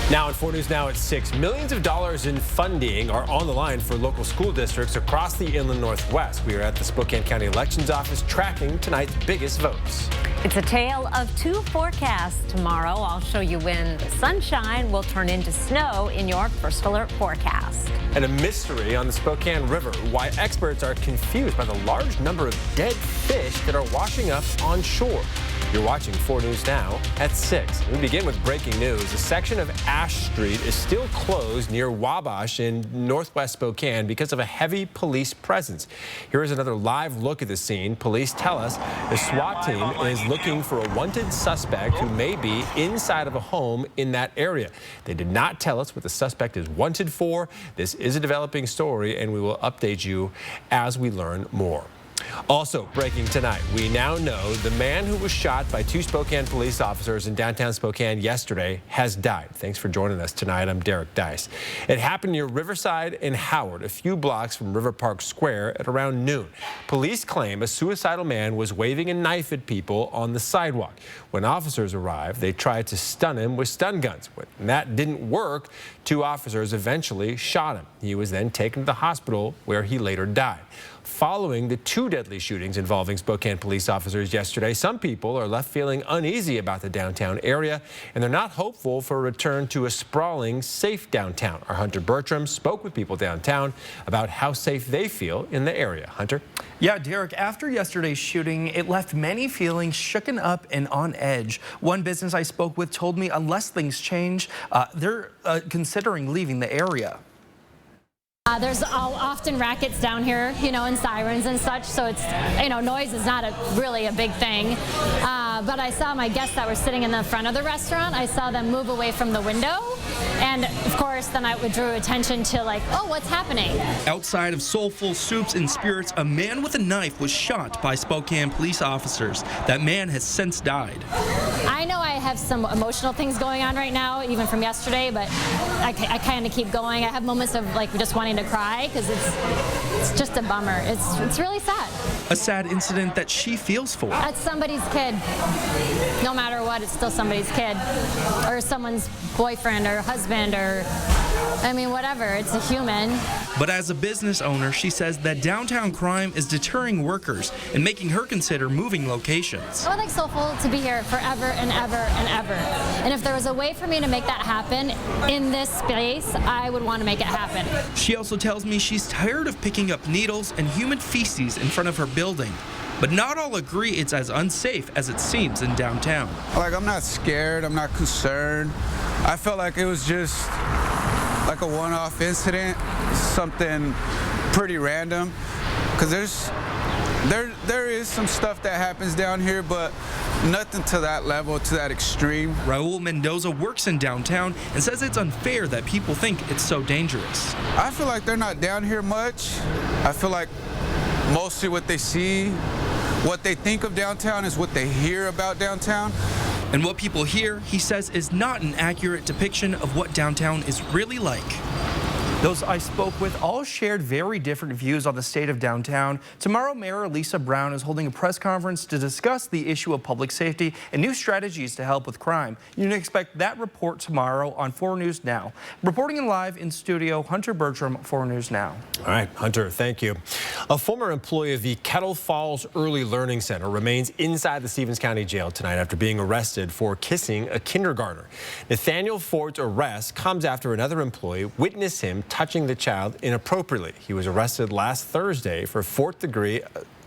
Now on 4 News Now at 6, millions of dollars in funding are on the line for local school districts across the Inland Northwest. We are at the Spokane County Elections Office tracking tonight's biggest votes. It's a tale of two forecasts tomorrow. I'll show you when the sunshine will turn into snow in your first alert forecast. And a mystery on the Spokane River, why experts are confused by the large number of dead fish that are washing up on shore. You're watching 4 News Now at 6. We begin with breaking news. A section of Ash Street is still closed near Wabash in northwest Spokane because of a heavy police presence. Here is another live look at the scene. Police tell us the SWAT team is looking for a wanted suspect who may be inside of a home in that area. They did not tell us what the suspect is wanted for. This is a developing story, and we will update you as we learn more. Also breaking tonight, we now know the man who was shot by two Spokane police officers in downtown Spokane yesterday has died. Thanks for joining us tonight. I'm Derek Dice. It happened near Riverside and Howard, a few blocks from River Park Square at around noon. Police claim a suicidal man was waving a knife at people on the sidewalk. When officers arrived, they tried to stun him with stun guns. When that didn't work, two officers eventually shot him. He was then taken to the hospital where he later died. Following the two deadly shootings involving Spokane police officers yesterday, some people are left feeling uneasy about the downtown area, and they're not hopeful for a return to a sprawling, safe downtown. Our Hunter Bertram spoke with people downtown about how safe they feel in the area. Hunter? Yeah, Derek, after yesterday's shooting, it left many feeling shooken up and on edge. One business I spoke with told me unless things change, they're considering leaving the area. There's often rackets down here, and sirens and such, so it's, noise is not really a big thing. But I saw my guests that were sitting in the front of the restaurant. I saw them move away from the window, and of course, then I drew attention to oh, what's happening? Outside of Soulful Soups and Spirits, a man with a knife was shot by Spokane police officers. That man has since died. I know I have some emotional things going on right now, even from yesterday, but I kind of keep going. I have moments of just wanting to cry because it's just a bummer. It's really sad. A sad incident that she feels for. That's somebody's kid. No matter what, it's still somebody's kid, or someone's boyfriend or husband, or whatever. It's a human. But as a business owner, she says that downtown crime is deterring workers and making her consider moving locations. I would like Soulful to be here forever and ever and ever. And if there was a way for me to make that happen in this space, I would want to make it happen. She also tells me she's tired of picking up needles and human feces in front of her building. But not all agree it's as unsafe as it seems in downtown. I'm not scared, I'm not concerned. I felt like it was just like a one-off incident, something pretty random. Because there is some stuff that happens down here, but nothing to that level, to that extreme. Raul Mendoza works in downtown and says it's unfair that people think it's so dangerous. I feel like they're not down here much. I feel like mostly what they see, what they think of downtown is what they hear about downtown. And what people hear, he says, is not an accurate depiction of what downtown is really like. Those I spoke with all shared very different views on the state of downtown. Tomorrow, Mayor Lisa Brown is holding a press conference to discuss the issue of public safety and new strategies to help with crime. You can expect that report tomorrow on 4 News Now. Reporting live in studio, Hunter Bertram, 4 News Now. All right, Hunter, thank you. A former employee of the Kettle Falls Early Learning Center remains inside the Stevens County Jail tonight after being arrested for kissing a kindergartner. Nathaniel Ford's arrest comes after another employee witnessed him touching the child inappropriately. He was arrested last Thursday for fourth-degree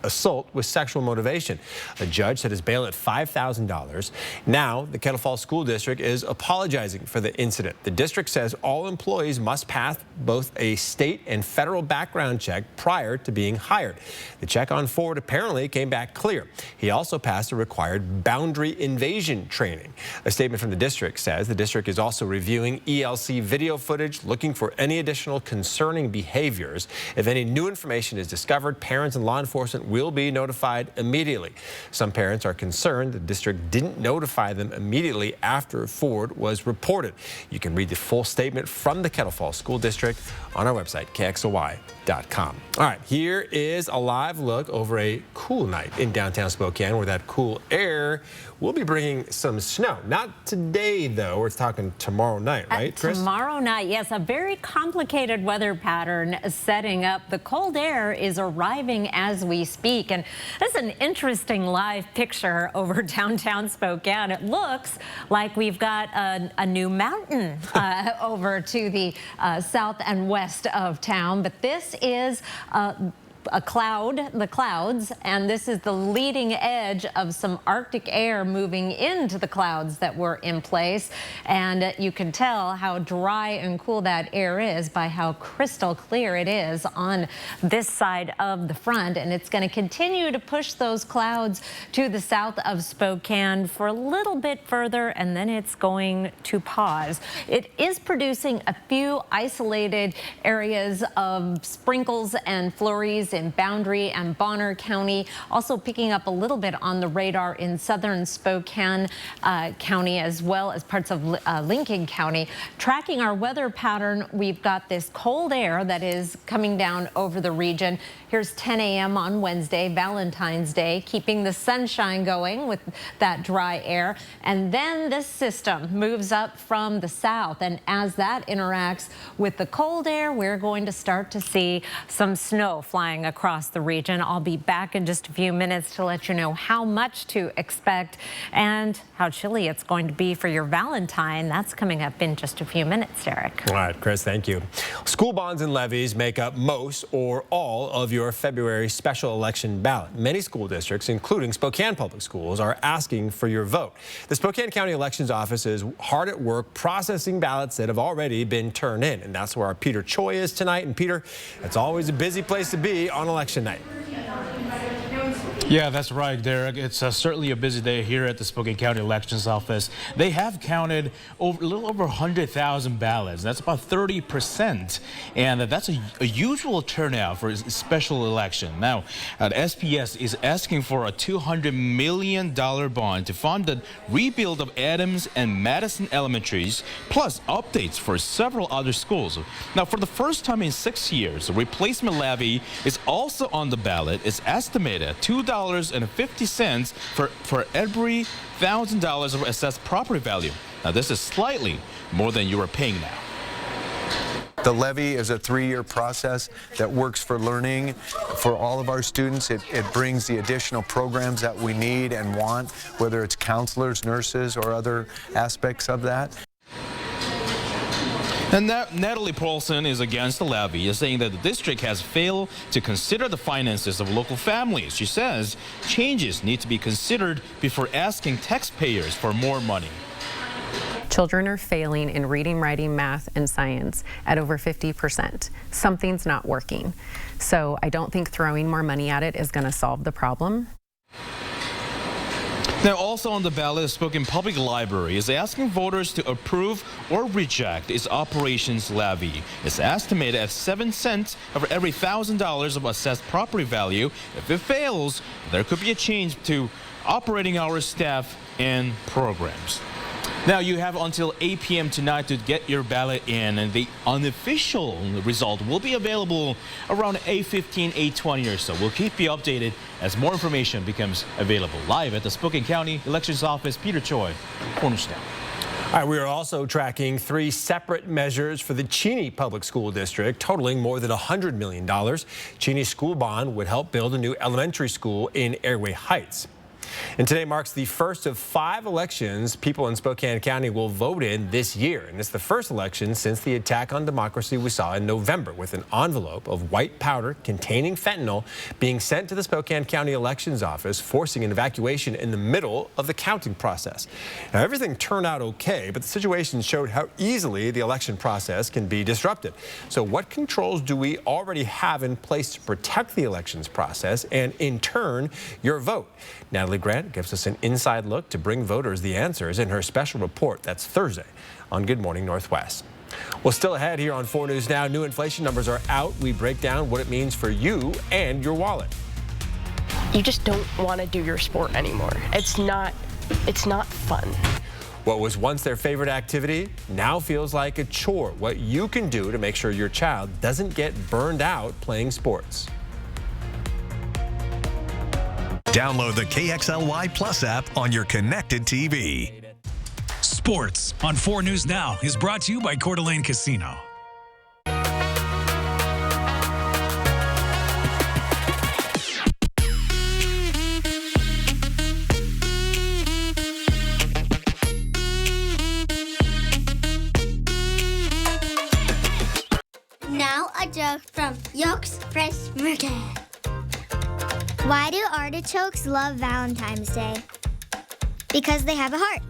assault with sexual motivation. A judge set his bail at $5,000. Now, the Kettle Falls School District is apologizing for the incident. The district says all employees must pass both a state and federal background check prior to being hired. The check on Ford apparently came back clear. He also passed a required boundary invasion training. A statement from the district says the district is also reviewing ELC video footage, looking for any additional concerning behaviors. If any new information is discovered, parents and law enforcement will be notified immediately. Some parents are concerned the district didn't notify them immediately after Ford was reported. You can read the full statement from the Kettle Falls School District on our website, KXLY.com. All right, here is a live look over a cool night in downtown Spokane, where that cool air will be bringing some snow. Not today, though. We're talking tomorrow night, right, Chris? Tomorrow night, yes. A very complicated weather pattern setting up. The cold air is arriving as we speak. And this is an interesting live picture over downtown Spokane. It looks like we've got a new mountain over to the south and west of town. But this is the clouds, and this is the leading edge of some Arctic air moving into the clouds that were in place. And you can tell how dry and cool that air is by how crystal clear it is on this side of the front. And it's going to continue to push those clouds to the south of Spokane for a little bit further, and then it's going to pause. It is producing a few isolated areas of sprinkles and flurries in Boundary and Bonner County, also picking up a little bit on the radar in southern Spokane County, as well as parts of Lincoln County. Tracking our weather pattern, we've got this cold air that is coming down over the region. Here's 10 a.m. on Wednesday, Valentine's Day, keeping the sunshine going with that dry air. And then this system moves up from the south, and as that interacts with the cold air, we're going to start to see some snow flying across the region. I'll be back in just a few minutes to let you know how much to expect and how chilly it's going to be for your Valentine. That's coming up in just a few minutes, Derek. All right, Chris, thank you. School bonds and levies make up most or all of your February special election ballot. Many school districts, including Spokane Public Schools, are asking for your vote. The Spokane County Elections Office is hard at work processing ballots that have already been turned in, and that's where our Peter Choi is tonight. And Peter, it's always a busy place to be on election night. Yeah, that's right, Derek. It's certainly a busy day here at the Spokane County Elections Office. They have counted a little over 100,000 ballots. That's about 30%, and that's a usual turnout for a special election. Now, the SPS is asking for a $200 million bond to fund the rebuild of Adams and Madison Elementaries, plus updates for several other schools. Now, for the first time in 6 years, the replacement levy is also on the ballot. It's estimated at $2.50 for every $1,000 of assessed property value. Now, this is slightly more than you are paying now. The levy is a 3-year process that works for learning for all of our students. It brings the additional programs that we need and want, whether it's counselors, nurses, or other aspects of that. And Natalie Paulson is against the levy, saying that the district has failed to consider the finances of local families. She says changes need to be considered before asking taxpayers for more money. Children are failing in reading, writing, math, and science at over 50%. Something's not working. So I don't think throwing more money at it is going to solve the problem. Now, also on the ballot, the Spokane Public Library is asking voters to approve or reject its operations levy. It's estimated at 7 cents for every $1,000 of assessed property value. If it fails, there could be a change to operating hours, staff, and programs. Now, you have until 8 p.m. tonight to get your ballot in, and the unofficial result will be available around 8:15, 8:20 or so. We'll keep you updated as more information becomes available. Live at the Spokane County Elections Office, Peter Choi, 4 News Now. All right, we are also tracking 3 separate measures for the Cheney Public School District, totaling more than $100 million. Cheney's school bond would help build a new elementary school in Airway Heights. And today marks the first of 5 elections people in Spokane County will vote in this year. And it's the first election since the attack on democracy we saw in November, with an envelope of white powder containing fentanyl being sent to the Spokane County Elections Office, forcing an evacuation in the middle of the counting process. Now, everything turned out okay, but the situation showed how easily the election process can be disrupted. So what controls do we already have in place to protect the elections process and, in turn, your vote? Natalie Grant gives us an inside look to bring voters the answers in her special report. That's Thursday on Good Morning Northwest. Well, still ahead here on 4 News Now, new inflation numbers are out. We break down what it means for you and your wallet. you just don't want to do your sport anymore. It's not fun. What was once their favorite activity now feels like a chore. What you can do to make sure your child doesn't get burned out playing sports. Download the KXLY Plus app on your connected TV. Sports on 4 News Now is brought to you by Coeur d'Alene Casino. Now a joke from Yoke's Fresh Market. Why do artichokes love Valentine's Day? Because they have a heart.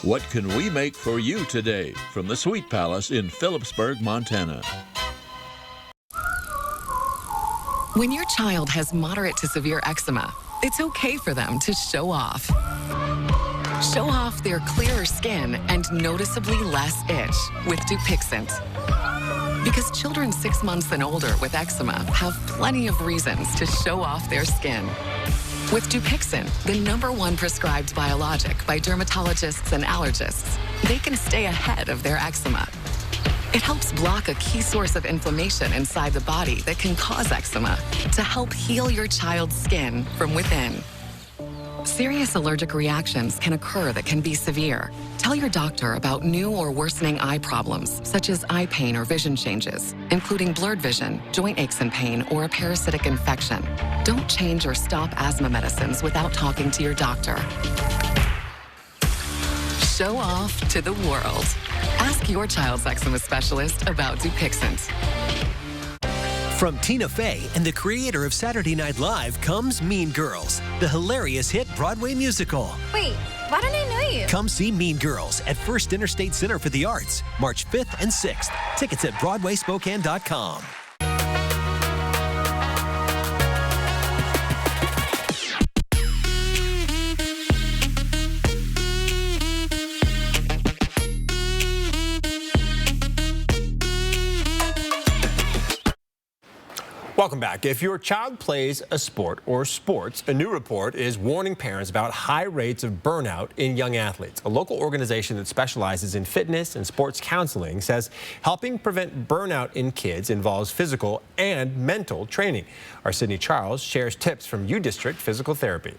What can we make for you today from the Sweet Palace in Phillipsburg, Montana? When your child has moderate to severe eczema, it's okay for them to show off. Show off their clearer skin and noticeably less itch with Dupixent. Because children 6 months and older with eczema have plenty of reasons to show off their skin. With Dupixent, the #1 prescribed biologic by dermatologists and allergists, they can stay ahead of their eczema. It helps block a key source of inflammation inside the body that can cause eczema to help heal your child's skin from within. Serious allergic reactions can occur that can be severe. Tell your doctor about new or worsening eye problems, such as eye pain or vision changes, including blurred vision, joint aches and pain, or a parasitic infection. Don't change or stop asthma medicines without talking to your doctor. Show off to the world. Ask your child's eczema specialist about Dupixent. From Tina Fey and the creator of Saturday Night Live comes Mean Girls, the hilarious hit Broadway musical. Wait, why don't I know you? Come see Mean Girls at First Interstate Center for the Arts, March 5th and 6th. Tickets at BroadwaySpokane.com. Welcome back. If your child plays a sport or sports, a new report is warning parents about high rates of burnout in young athletes. A local organization that specializes in fitness and sports counseling says helping prevent burnout in kids involves physical and mental training. Our Sydney Charles shares tips from U District Physical Therapy.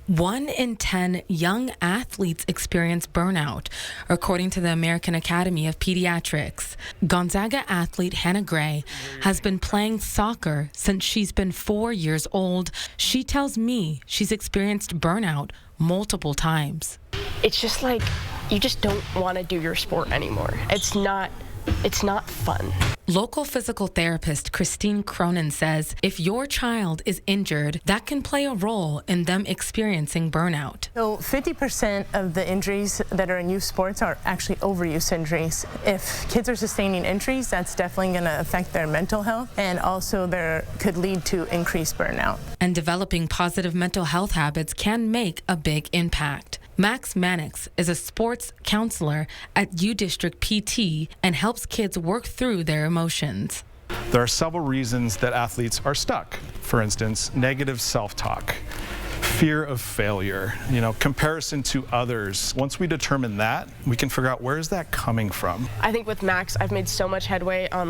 1 in 10 young athletes experience burnout, according to the American Academy of Pediatrics. Gonzaga athlete Hannah Gray has been playing soccer since she's been 4 years old. She tells me she's experienced burnout multiple times. It's just like you just don't want to do your sport anymore. It's not fun. Local physical therapist Christine Cronin says if your child is injured, that can play a role in them experiencing burnout. So 50% of the injuries that are in youth sports are actually overuse injuries. If kids are sustaining injuries, that's definitely going to affect their mental health, and also there could lead to increased burnout. And developing positive mental health habits can make a big impact. Max Mannix is a sports counselor at U District PT and helps kids work through their emotions. There are several reasons that athletes are stuck. For instance, negative self-talk, fear of failure, comparison to others. Once we determine that, we can figure out where is that coming from. I think with Max, I've made so much headway on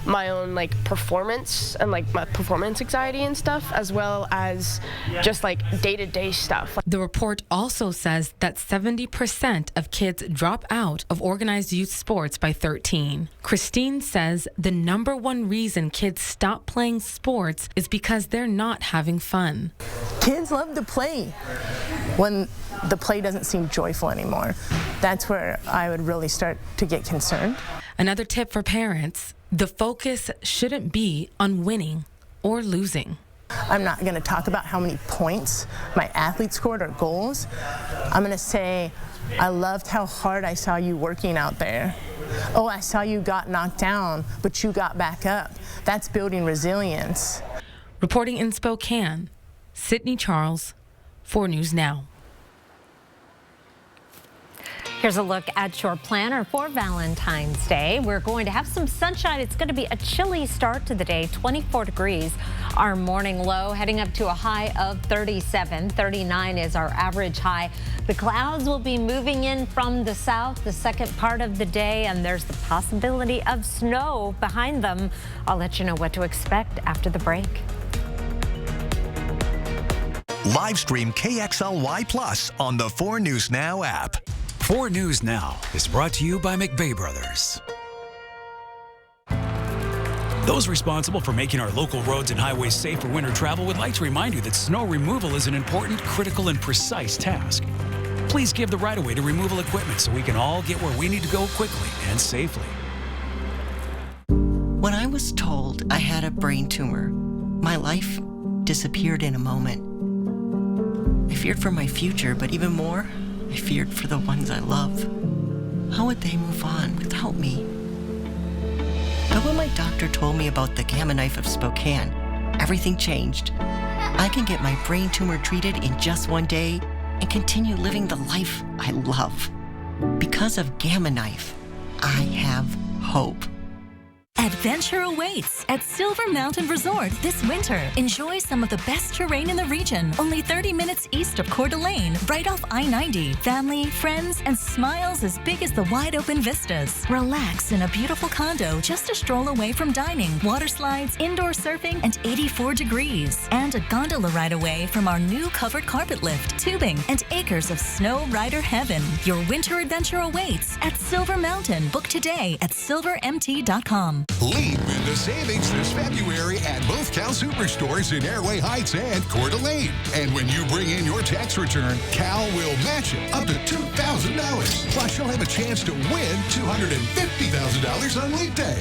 my own performance and my performance anxiety and stuff, as well as just day-to-day stuff. The report also says that 70% of kids drop out of organized youth sports by 13. Christine says the #1 reason kids stop playing sports is because they're not having fun. Kids love to play. When the play doesn't seem joyful anymore, that's where I would really start to get concerned. Another tip for parents, the focus shouldn't be on winning or losing. I'm not going to talk about how many points my athletes scored or goals. I'm going to say, I loved how hard I saw you working out there. Oh, I saw you got knocked down, but you got back up. That's building resilience. Reporting in Spokane, Sydney Charles, 4 News Now. Here's a look at your planner for Valentine's Day. We're going to have some sunshine. It's going to be a chilly start to the day, 24 degrees. Our morning low heading up to a high of 37. 39 is our average high. The clouds will be moving in from the south the second part of the day, and there's the possibility of snow behind them. I'll let you know what to expect after the break. Live stream KXLY Plus on the 4 News Now app. 4 News Now is brought to you by McVeigh Brothers. Those responsible for making our local roads and highways safe for winter travel would like to remind you that snow removal is an important, critical, and precise task. Please give the right-of-way to removal equipment so we can all get where we need to go quickly and safely. When I was told I had a brain tumor, my life disappeared in a moment. I feared for my future, but even more, I feared for the ones I love. How would they move on without me? But when my doctor told me about the Gamma Knife of Spokane, everything changed. I can get my brain tumor treated in just 1 day and continue living the life I love. Because of Gamma Knife, I have hope. Adventure awaits at Silver Mountain Resort this winter. Enjoy some of the best terrain in the region, only 30 minutes east of Coeur d'Alene, right off I-90. Family, friends, and smiles as big as the wide-open vistas. Relax in a beautiful condo just a stroll away from dining, water slides, indoor surfing, and 84 degrees. And a gondola ride away from our new covered carpet lift, tubing, and acres of snow rider heaven. Your winter adventure awaits at Silver Mountain. Book today at silvermt.com. Leap into savings this February at both Cal Superstores in Airway Heights and Coeur d'Alene. And when you bring in your tax return, Cal will match it up to $2,000. Plus, you'll have a chance to win $250,000 on Leap Day.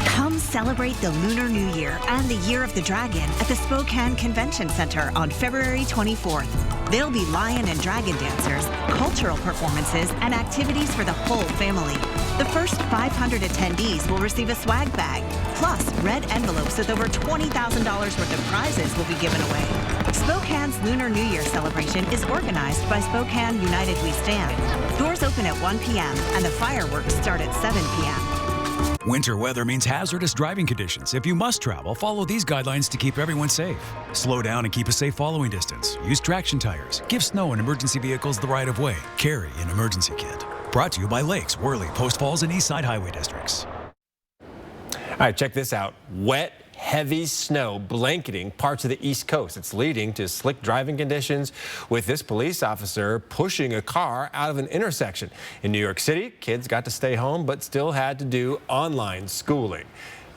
Come celebrate the Lunar New Year and the Year of the Dragon at the Spokane Convention Center on February 24th. There'll be lion and dragon dancers, cultural performances, and activities for the whole family. The first 500 attendees will receive a swag bag, plus red envelopes with over $20,000 worth of prizes will be given away. Spokane's Lunar New Year celebration is organized by Spokane United We Stand. Doors open at 1 p.m. and the fireworks start at 7 p.m. Winter weather means hazardous driving conditions. If you must travel, follow these guidelines to keep everyone safe. Slow down and keep a safe following distance. Use traction tires. Give snow and emergency vehicles the right of way. Carry an emergency kit. Brought to you by Lakes, Worley, Post Falls, and Eastside Highway Districts. All right, check this out. Wet, heavy snow blanketing parts of the East Coast. It's leading to slick driving conditions, with this police officer pushing a car out of an intersection. In New York City, kids got to stay home but still had to do online schooling.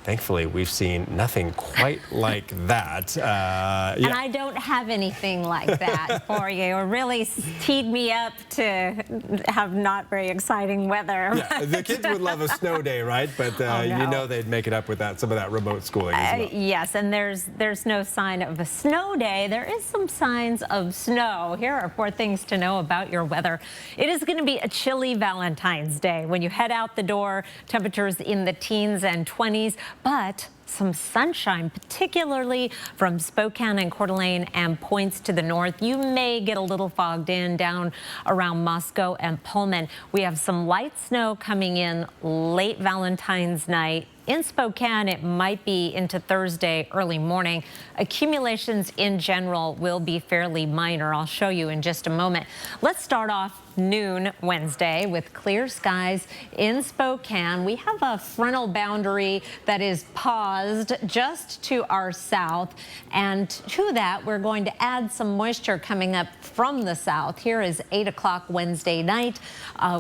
Thankfully, we've seen nothing quite like that. Yeah. And I don't have anything like that for you. It really teed me up to have not very exciting weather. Yeah, the kids would love a snow day, right? But no. You know they'd make it up with some of that remote schooling as well. Yes, and there's no sign of a snow day. There is some signs of snow. Here are 4 things to know about your weather. It is going to be a chilly Valentine's Day. When you head out the door, temperatures in the teens and 20s. But some sunshine, particularly from Spokane and Coeur d'Alene and points to the north. You may get a little fogged in down around Moscow and Pullman. We have some light snow coming in late Valentine's night. In Spokane, it might be into Thursday early morning. Accumulations in general will be fairly minor. I'll show you in just a moment. Let's start off noon Wednesday with clear skies in Spokane. We have a frontal boundary that is paused just to our south, and to that we're going to add some moisture coming up from the south. Here is 8 o'clock Wednesday night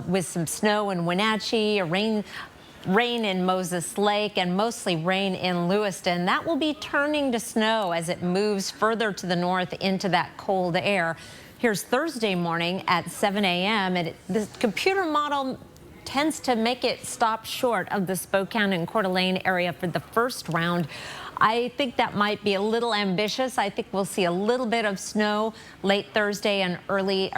with some snow in Wenatchee, rain in Moses Lake, and mostly rain in Lewiston. That will be turning to snow as it moves further to the north into that cold air. Here's Thursday morning at 7 a.m. and the computer model tends to make it stop short of the Spokane and Coeur d'Alene area for the first round. I think that might be a little ambitious. I think we'll see a little bit of snow late Wednesday and early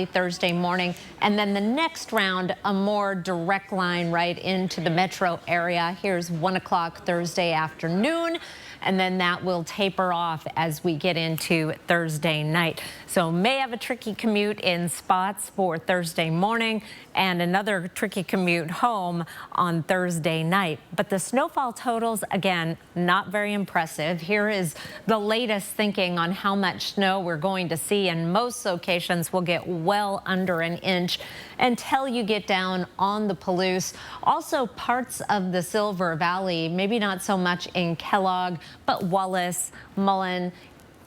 Thursday morning. And then the next round, a more direct line right into the metro area. Here's 1 o'clock Thursday afternoon. And then that will taper off as we get into Thursday night. So may have a tricky commute in spots for Thursday morning and another tricky commute home on Thursday night. But the snowfall totals, again, not very impressive. Here is the latest thinking on how much snow we're going to see. And most locations will get well under an inch until you get down on the Palouse. Also parts of the Silver Valley, maybe not so much in Kellogg, but Wallace, Mullen.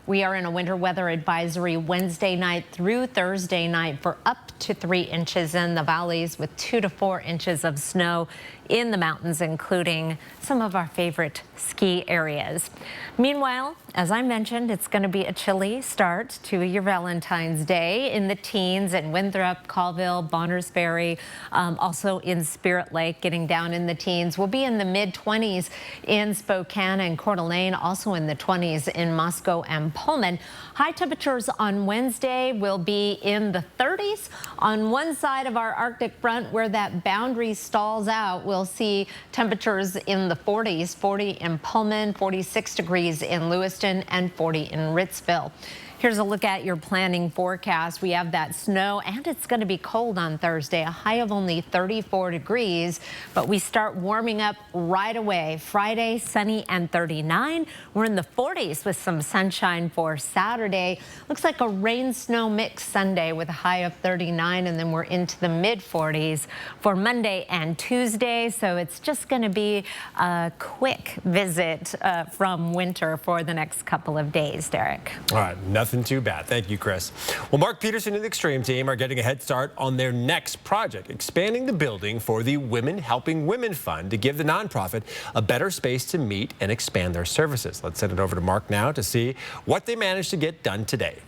We are in a winter weather advisory Wednesday night through Thursday night for up to 3 inches in the valleys, with 2 to 4 inches of snow in the mountains, including some of our favorite ski areas. Meanwhile, as I mentioned, it's going to be a chilly start to your Valentine's Day in the teens in Winthrop, Colville, Bonners Ferry, also in Spirit Lake, getting down in the teens. We'll be in the mid-20s in Spokane and Coeur d'Alene, also in the 20s in Moscow and Pullman. High temperatures on Wednesday will be in the 30s. On one side of our Arctic front, where that boundary stalls out, we'll see temperatures in the 40s, 40 in Pullman, 46 degrees in Lewiston, and 40 in Ritzville. Here's a look at your planning forecast. We have that snow, and it's going to be cold on Thursday, a high of only 34 degrees, but we start warming up right away. Friday, sunny and 39. We're in the 40s with some sunshine for Saturday. Looks like a rain-snow mix Sunday with a high of 39, and then we're into the mid-40s for Monday and Tuesday. So it's just going to be a quick visit from winter for the next couple of days, Derek. All right, nothing too bad. Thank you, Chris. Well, Mark Peterson and the Extreme team are getting a head start on their next project, expanding the building for the Women Helping Women Fund to give the nonprofit a better space to meet and expand their services. Let's send it over to Mark now to see what they managed to get done today.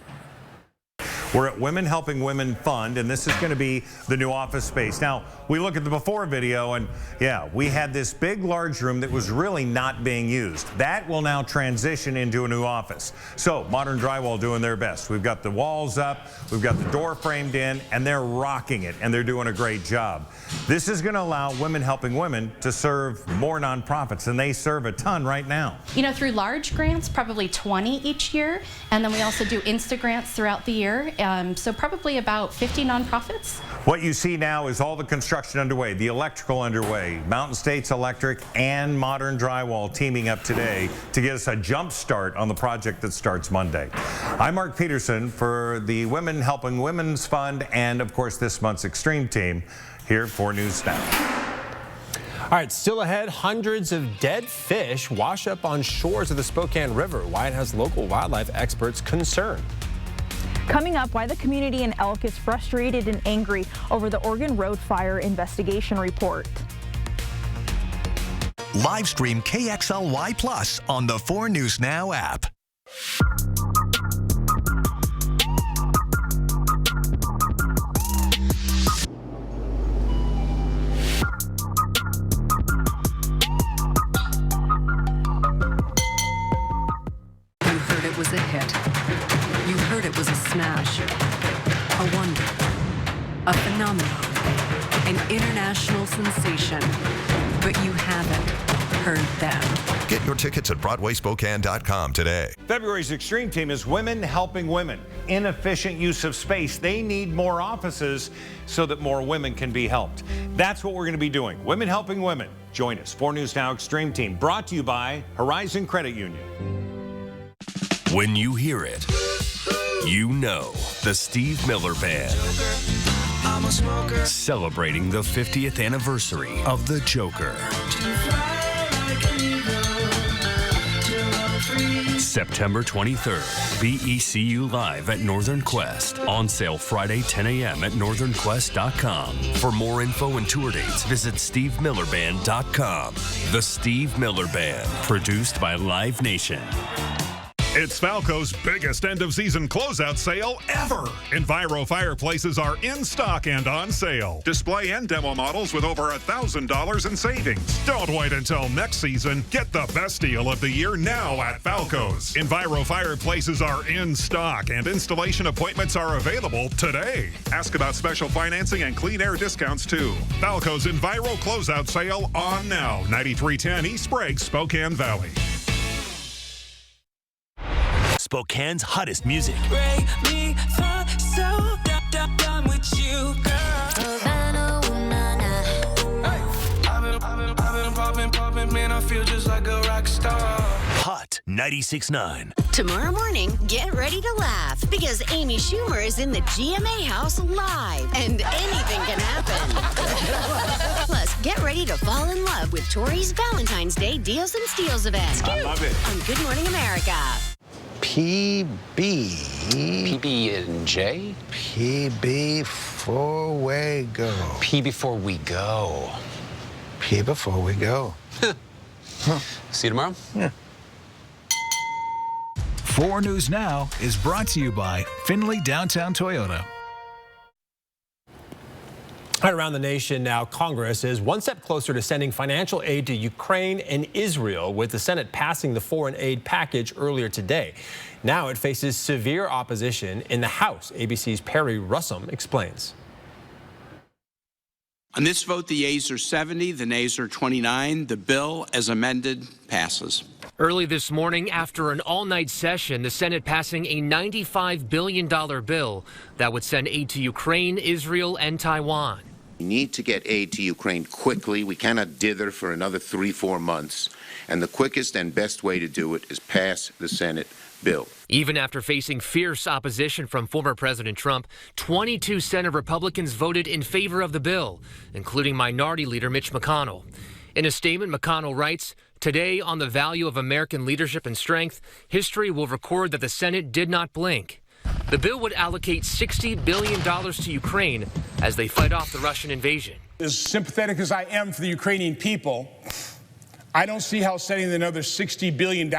We're at Women Helping Women Fund, and this is going to be the new office space. Now, we look at the before video, and yeah, we had this big, large room that was really not being used. That will now transition into a new office. So, Modern Drywall doing their best. We've got the walls up, we've got the door framed in, and they're rocking it, and they're doing a great job. This is going to allow Women Helping Women to serve more nonprofits, and they serve a ton right now. You know, through large grants, probably 20 each year, and then we also do Insta grants throughout the year. So probably about 50 nonprofits. What you see now is all the construction underway, the electrical underway, Mountain States Electric and Modern Drywall teaming up today to get us a jump start on the project that starts Monday. I'm Mark Peterson for the Women Helping Women's Fund and, of course, this month's Extreme team here at 4 News Now. All right, still ahead, hundreds of dead fish wash up on shores of the Spokane River. Why it has local wildlife experts concerned. Coming up, why the community in Elk is frustrated and angry over the Oregon Road Fire investigation report. Live stream KXLY Plus on the 4 News Now app. You heard it was a hit. You heard it was a smash, a wonder, a phenomenon, an international sensation, but you haven't heard them. Get your tickets at BroadwaySpokane.com today. February's Extreme team is Women Helping Women. Inefficient use of space. They need more offices so that more women can be helped. That's what we're going to be doing. Women Helping Women. Join us. 4 News Now Extreme team, brought to you by Horizon Credit Union. When you hear it, you know the Steve Miller Band. Celebrating the 50th anniversary of The Joker. September 23rd, BECU Live at Northern Quest. On sale Friday, 10 a.m. at northernquest.com. For more info and tour dates, visit stevemillerband.com. The Steve Miller Band, produced by Live Nation. It's Falco's biggest end-of-season closeout sale ever. Enviro fireplaces are in stock and on sale. Display and demo models with over $1,000 in savings. Don't wait until next season. Get the best deal of the year now at Falco's. Enviro fireplaces are in stock and installation appointments are available today. Ask about special financing and clean air discounts too. Falco's Enviro closeout sale on now. 9310 East Sprague, Spokane Valley. Spokane's hottest music. Break me for so done with you, girl. I've been popping, man, I feel just like a rock star. Hot 96.9. Tomorrow morning, get ready to laugh because Amy Schumer is in the GMA house live and anything can happen. Plus, get ready to fall in love with Tori's Valentine's Day Deals and Steals event. I love it. On Good Morning America. PB&J? PB before we go. P before we go. P before we go. See you tomorrow? Yeah. 4 News Now is brought to you by Findlay Downtown Toyota. Right around the nation now, Congress is one step closer to sending financial aid to Ukraine and Israel, with the Senate passing the foreign aid package earlier today. Now it faces severe opposition in the House. ABC's Perry Russum explains. On this vote, the yeas are 70, the nays are 29. The bill, as amended, passes. Early this morning, after an all-night session, the Senate passing a $95 billion bill that would send aid to Ukraine, Israel, and Taiwan. We need to get aid to Ukraine quickly. We cannot dither for another 3-4 months. And the quickest and best way to do it is pass the Senate bill. Even after facing fierce opposition from former President Trump, 22 Senate Republicans voted in favor of the bill, including Minority Leader Mitch McConnell. In a statement, McConnell writes, "Today, on the value of American leadership and strength, history will record that the Senate did not blink." The bill would allocate $60 billion to Ukraine as they fight off the Russian invasion. As sympathetic as I am for the Ukrainian people, I don't see how sending another $60 billion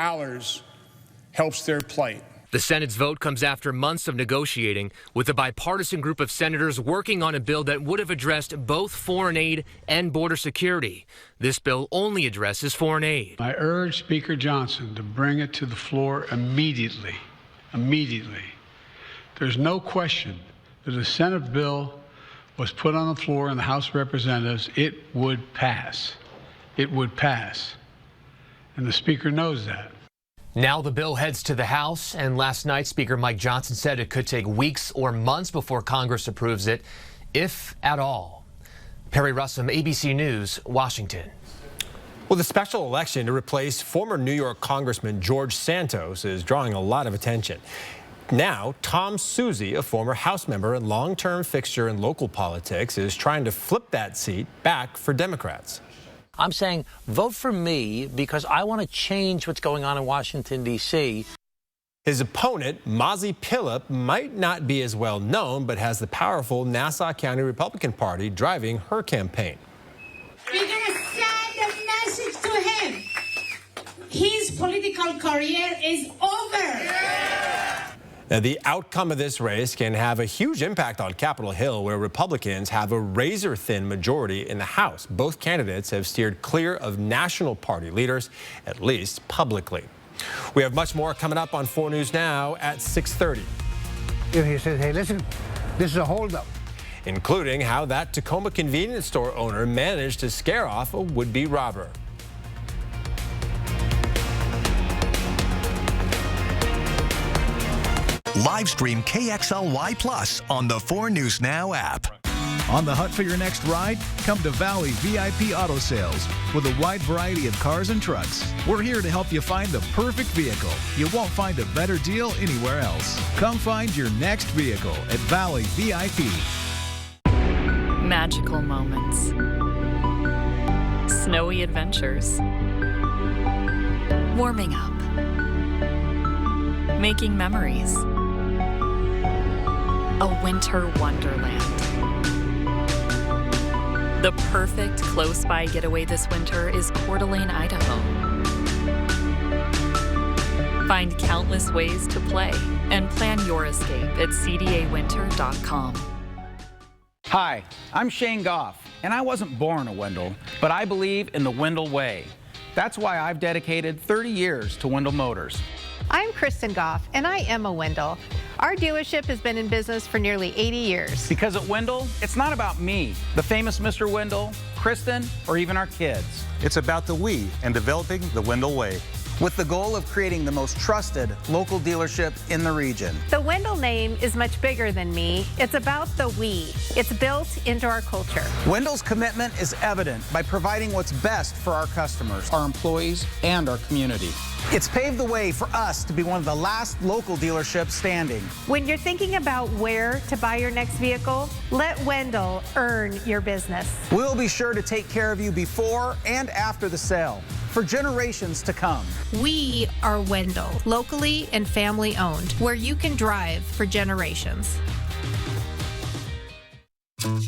helps their plight. The Senate's vote comes after months of negotiating with a bipartisan group of senators working on a bill that would have addressed both foreign aid and border security. This bill only addresses foreign aid. I urge Speaker Johnson to bring it to the floor immediately. Immediately. There's no question that the Senate bill was put on the floor in the House of Representatives. It would pass. It would pass. And the Speaker knows that. Now the bill heads to the House, and last night Speaker Mike Johnson said it could take weeks or months before Congress approves it, if at all. Perry Russum, ABC News, Washington. Well, the special election to replace former New York Congressman George Santos is drawing a lot of attention. Now, Tom Suozzi, a former House member and long-term fixture in local politics, is trying to flip that seat back for Democrats. I'm saying vote for me because I want to change what's going on in Washington, D.C. His opponent, Mazi Pilip, might not be as well known, but has the powerful Nassau County Republican Party driving her campaign. We're going to send a message to him. His political career is over. Now, the outcome of this race can have a huge impact on Capitol Hill, where Republicans have a razor-thin majority in the House. Both candidates have steered clear of national party leaders, at least publicly. We have much more coming up on 4 News Now at 6:30. He says, hey, listen, this is a holdup. Including how that Tacoma convenience store owner managed to scare off a would-be robber. Live stream KXLY Plus on the 4 News Now app. On the hunt for your next ride? Come to Valley VIP Auto Sales with a wide variety of cars and trucks. We're here to help you find the perfect vehicle. You won't find a better deal anywhere else. Come find your next vehicle at Valley VIP. Magical moments. Snowy adventures. Warming up. Making memories. A winter wonderland. The perfect close-by getaway this winter is Coeur d'Alene, Idaho. Find countless ways to play and plan your escape at cdawinter.com. Hi, I'm Shane Goff, and I wasn't born a Wendell, but I believe in the Wendell way. That's why I've dedicated 30 years to Wendell Motors. I'm Kristen Goff, and I am a Wendell. Our dealership has been in business for nearly 80 years. Because at Wendell, it's not about me, the famous Mr. Wendell, Kristen, or even our kids. It's about the we and developing the Wendell way, with the goal of creating the most trusted local dealership in the region. The Wendell name is much bigger than me. It's about the we. It's built into our culture. Wendell's commitment is evident by providing what's best for our customers, our employees, and our community. It's paved the way for us to be one of the last local dealerships standing. When you're thinking about where to buy your next vehicle, let Wendell earn your business. We'll be sure to take care of you before and after the sale, for generations to come. We are Wendell, locally and family owned, where you can drive for generations.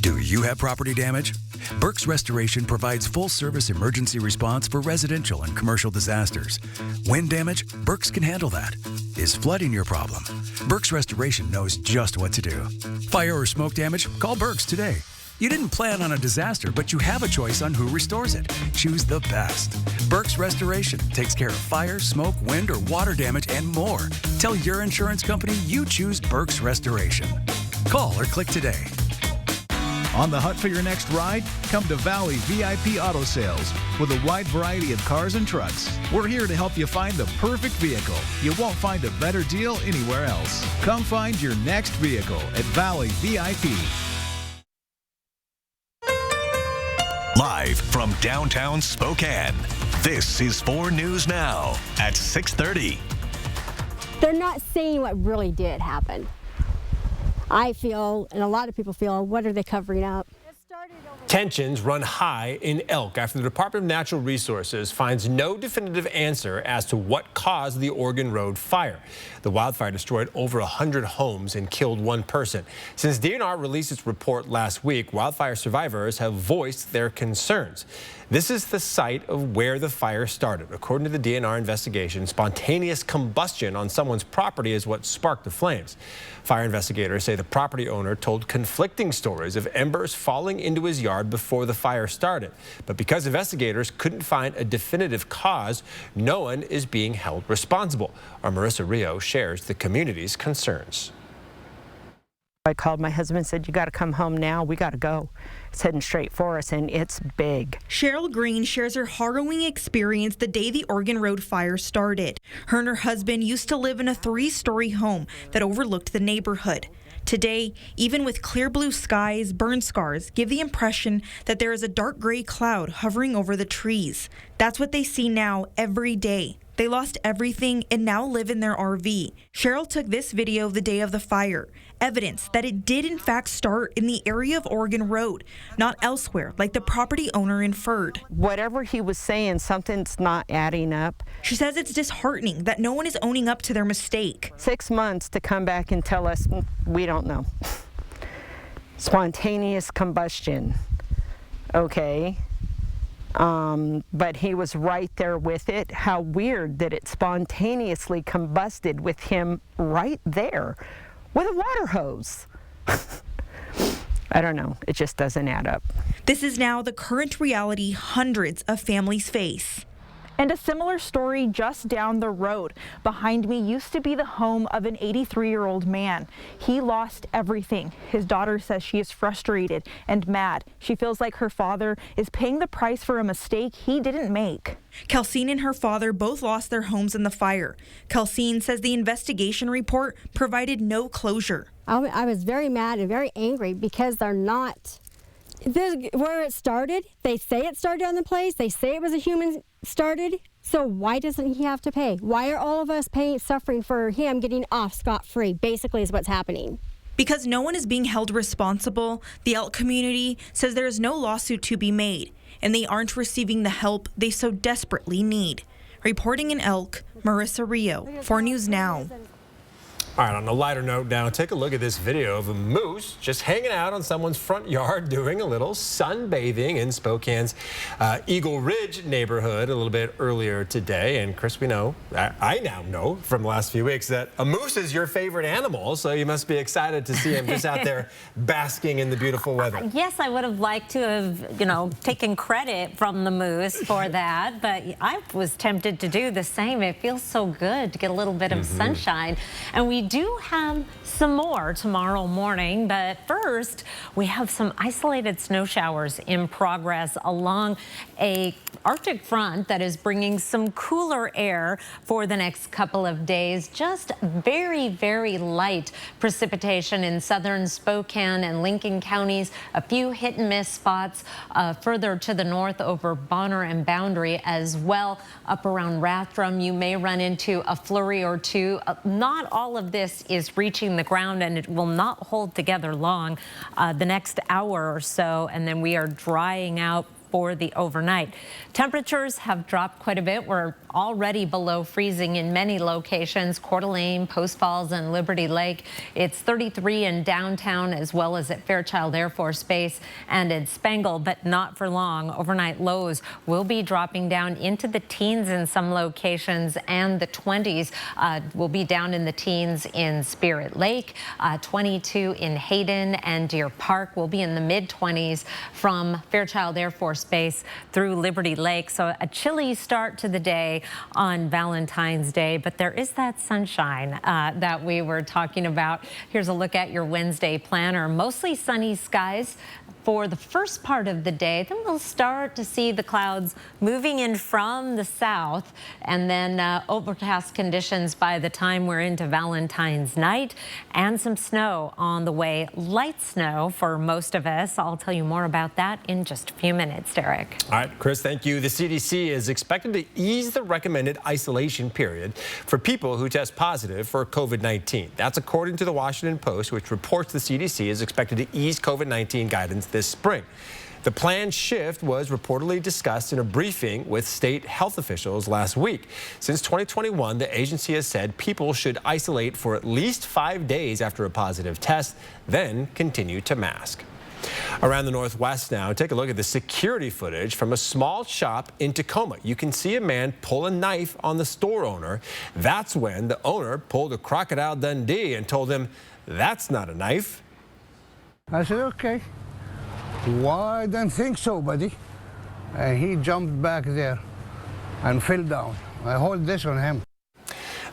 Do you have property damage? Burke's Restoration provides full-service emergency response for residential and commercial disasters. Wind damage? Burke's can handle that. Is flooding your problem? Burke's Restoration knows just what to do. Fire or smoke damage? Call Burke's today. You didn't plan on a disaster, but you have a choice on who restores it. Choose the best. Burke's Restoration takes care of fire, smoke, wind, or water damage and more. Tell your insurance company you choose Burke's Restoration. Call or click today. On the hunt for your next ride? Come to Valley VIP Auto Sales with a wide variety of cars and trucks. We're here to help you find the perfect vehicle. You won't find a better deal anywhere else. Come find your next vehicle at Valley VIP. Live from downtown Spokane, this is 4 News Now at 6:30. They're not saying what really did happen. I feel, and a lot of people feel, what are they covering up? Tensions run high in Elk after the Department of Natural Resources finds no definitive answer as to what caused the Oregon Road fire. The wildfire destroyed over 100 homes and killed 1 person. Since DNR released its report last week, wildfire survivors have voiced their concerns. This is the site of where the fire started. According to the DNR investigation, spontaneous combustion on someone's property is what sparked the flames. Fire investigators say the property owner told conflicting stories of embers falling into his yard before the fire started. But because investigators couldn't find a definitive cause, no one is being held responsible. Our Marissa Rio shares the community's concerns. I called my husband and said, you got to come home now. We got to go. It's heading straight for us, and it's big. Cheryl Green shares her harrowing experience the day the Oregon Road fire started. Her and her husband used to live in a 3-story home that overlooked the neighborhood. Today, even with clear blue skies, burn scars give the impression that there is a dark gray cloud hovering over the trees. That's what they see now every day. They lost everything and now live in their RV. Cheryl took this video the day of the fire, evidence that it did in fact start in the area of Oregon Road, not elsewhere like the property owner inferred. Whatever he was saying, something's not adding up. She says it's disheartening that no one is owning up to their mistake. 6 months to come back and tell us, we don't know. Spontaneous combustion. Okay. But he was right there with it. How weird that it spontaneously combusted with him right there with a water hose. I don't know. It just doesn't add up. This is now the current reality hundreds of families face. And a similar story just down the road. Behind me used to be the home of an 83-year-old man. He lost everything. His daughter says she is frustrated and mad. She feels like her father is paying the price for a mistake he didn't make. Kelsine and her father both lost their homes in the fire. Kelsine says the investigation report provided no closure. I was very mad and very angry because they're not. Where it started, they say it started on the place. They say it was a human started. So why doesn't he have to pay? Why are all of us suffering for him getting off scot-free? Basically is what's happening. Because no one is being held responsible, the Elk community says there is no lawsuit to be made, and they aren't receiving the help they so desperately need. Reporting in Elk, Marissa Rio, 4 News Now. All right, on a lighter note now, take a look at this video of a moose just hanging out on someone's front yard doing a little sunbathing in Spokane's Eagle Ridge neighborhood a little bit earlier today. And Chris, we know, I now know from the last few weeks that a moose is your favorite animal, so you must be excited to see him just out there basking in the beautiful weather. Yes, I would have liked to have, taken credit from the moose for that, but I was tempted to do the same. It feels so good to get a little bit of sunshine. And we do have some more tomorrow morning, but first we have some isolated snow showers in progress along a Arctic front that is bringing some cooler air for the next couple of days. Just very, very light precipitation in southern Spokane and Lincoln counties. A few hit and miss spots further to the north over Bonner and Boundary as well. Up around Rathdrum, you may run into a flurry or two. Not all of this is reaching the ground, and it will not hold together long the next hour or so, and then we are drying out for the overnight. Temperatures have dropped quite a bit. We're already below freezing in many locations, Coeur d'Alene, Post Falls, and Liberty Lake. It's 33 in downtown as well as at Fairchild Air Force Base and in Spangle, but not for long. Overnight lows will be dropping down into the teens in some locations, and the 20s will be down in the teens in Spirit Lake. 22 in Hayden, and Deer Park will be in the mid-20s from Fairchild Air Force Base through Liberty Lake. So a chilly start to the day on Valentine's Day, but there is that sunshine that we were talking about. Here's a look at your Wednesday planner. Mostly sunny skies for the first part of the day. Then we'll start to see the clouds moving in from the south, and then overcast conditions by the time we're into Valentine's night, and some snow on the way. Light snow for most of us. I'll tell you more about that in just a few minutes, Derek. All right, Chris, thank you. The CDC is expected to ease the recommended isolation period for people who test positive for COVID-19. That's according to the Washington Post, which reports the CDC is expected to ease COVID-19 guidance this spring. The planned shift was reportedly discussed in a briefing with state health officials last week. Since 2021, the agency has said people should isolate for at least 5 days after a positive test, then continue to mask. Around the Northwest now, take a look at the security footage from a small shop in Tacoma. You can see a man pull a knife on the store owner. That's when the owner pulled a Crocodile Dundee and told him, "That's not a knife." I said, okay. Well, I don't think so, buddy. And he jumped back there and fell down. I hold this on him.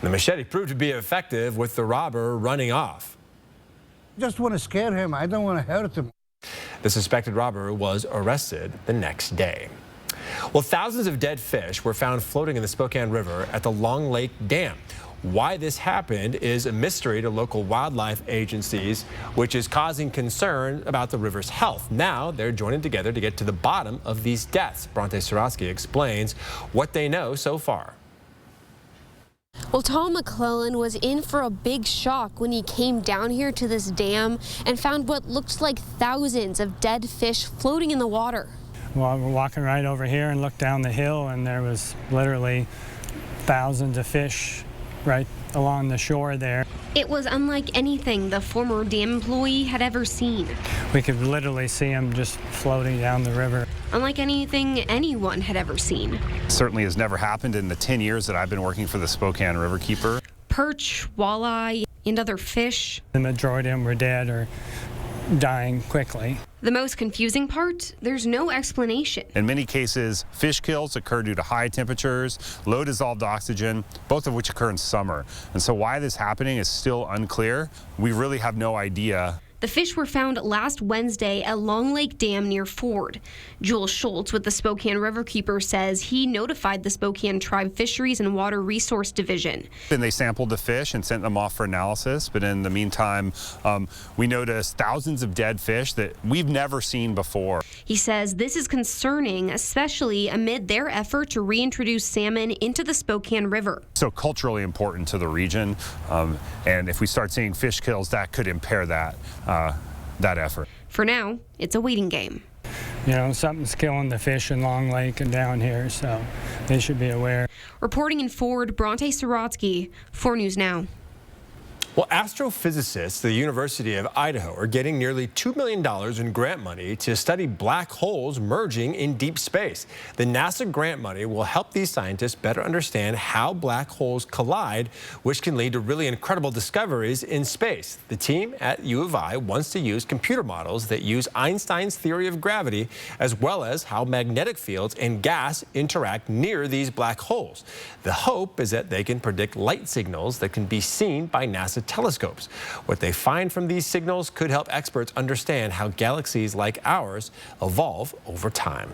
The machete proved to be effective with the robber running off. Just want to scare him. I don't want to hurt him. The suspected robber was arrested the next day. Well, thousands of dead fish were found floating in the Spokane River at the Long Lake Dam. Why this happened is a mystery to local wildlife agencies, which is causing concern about the river's health. Now they're joining together to get to the bottom of these deaths. Bronte Sorotsky explains what they know so far. Well, Tom McClellan was in for a big shock when he came down here to this dam and found what looked like thousands of dead fish floating in the water. Well, we're walking right over here and looked down the hill, and there was literally thousands of fish right along the shore there. It was unlike anything the former dam employee had ever seen. We could literally see them just floating down the river. Unlike anything anyone had ever seen. It certainly has never happened in the 10 years that I've been working for the Spokane Riverkeeper. Perch, walleye, and other fish. The majority of them were dead or dying quickly. The most confusing part, there's no explanation. In many cases, fish kills occur due to high temperatures, low dissolved oxygen, both of which occur in summer. And so why this is happening is still unclear. We really have no idea. The fish were found last Wednesday at Long Lake Dam near Ford. Joel Schultz with the Spokane Riverkeeper says he notified the Spokane Tribe Fisheries and Water Resource Division. And they sampled the fish and sent them off for analysis. But in the meantime, we noticed thousands of dead fish that we've never seen before. He says this is concerning, especially amid their effort to reintroduce salmon into the Spokane River. So culturally important to the region. And if we start seeing fish kills, that could impair that effort. For now, it's a waiting game. You know, something's killing the fish in Long Lake and down here, so they should be aware. Reporting in Ford, Bronte Sorotsky, 4 News Now. Well, astrophysicists at the University of Idaho are getting nearly $2 million in grant money to study black holes merging in deep space. The NASA grant money will help these scientists better understand how black holes collide, which can lead to really incredible discoveries in space. The team at U of I wants to use computer models that use Einstein's theory of gravity, as well as how magnetic fields and gas interact near these black holes. The hope is that they can predict light signals that can be seen by NASA telescopes. What they find from these signals could help experts understand how galaxies like ours evolve over time.